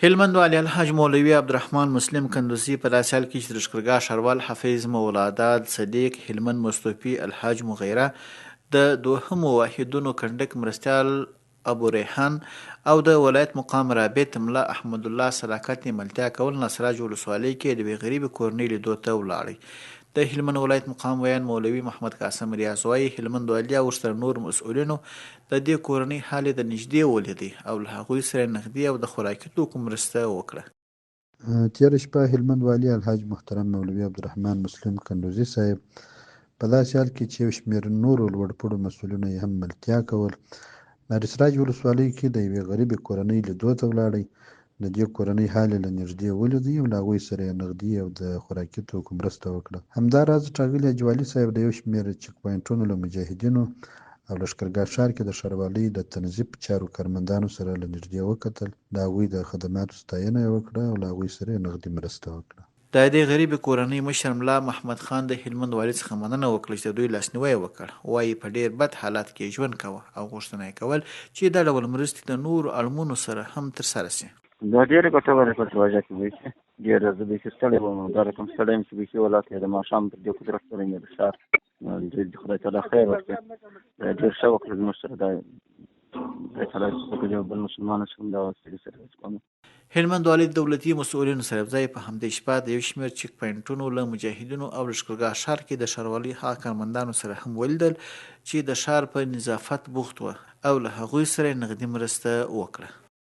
هلمند والي الحاج مولوي عبدالرحمن مسلم کندوزي په داسې حال کې چې د لښکرګاه ښاروال حفیظ مولاداد صدیق هلمند مصطفی الحاج مغیره د دوهمو واحدونو کنډک مرستیال ابو ریحان او د ولایت مقام رابط ملا احمد الله صداقت ملتیا کول نصراج ولسوالۍ کې د یوې غریبې کورنۍ لیدو ته ولاړی. د هلمند ولایت مقام ویان مولوي محمد قاسم ریاض وایي هلمند والي او ورسره نور مسؤلینو د دې کورنۍ حال د نږدې ولیدی او له هغوی سره نغدي او د خوراکي توکو مرسته وکړه. تېره شپه هلمند والي الحاج محترم مولوي عبدالرحمن مسلم کندوزي صاحب په داسې حال کې چې یو شمېر نورو لوړپوړو مسؤلینو یې هم ملتیا کول نصراج ولسوالۍ کې د یوې غریبې کورنۍ لیدو ته ولاړی. د دې کورنۍ حال یې له نږدې ولیدی او له هغوی سره یې نغدي او د خوراکي توکو مرسته وکړه. همداراز ټاغلي حاجي والي صاحب د یو شمېر چک پواینټونو له مجاهدینو او لښکرګاه ښار کې د ښاروالۍ د تنظیف چارو کارمندانو سره له نږدې وکتل، د هغوی د خدماتو ستاینه یې وکړه او له هغوی سره یې نغدي مرسته وکړه. د دې غریبې کورنۍ مشر ملا محمد خان د هلمند والي څخه مننه وکړه چې د دوی لاسنیوی وکړ. وایي په ډېر بد حالت کې ژوند کوه او غوښتنه یې کول چې دا ډول مرستې د نورو اړمونو سره هم ترسره شي. دا ډېرې ګټورې په وجه کې بیخي ډېره زه بیخي ستړی وم او دا رقم ستړی یم چې بیخي ولات یې د ماښام پر دې قدرت سره مې د ښار د خدای تعالی خیر ورکړي. ډېر ښه وکړه زموږ سره دا خدای تعالی چې یو بل مسلمان سره دا وسیلې سره وکړو. هلمند والي د دولتي مسؤلینو سره یوځای په همدې شپه د یو شمېر چک پواینټونو له مجاهدینو او لښکرګاه ښار کې د ښاروالۍ هغه کارمندانو سره هم ولیدل چې د ښار په نظافت بوخت وو او له هغوی سره نغدي مرسته وکړه.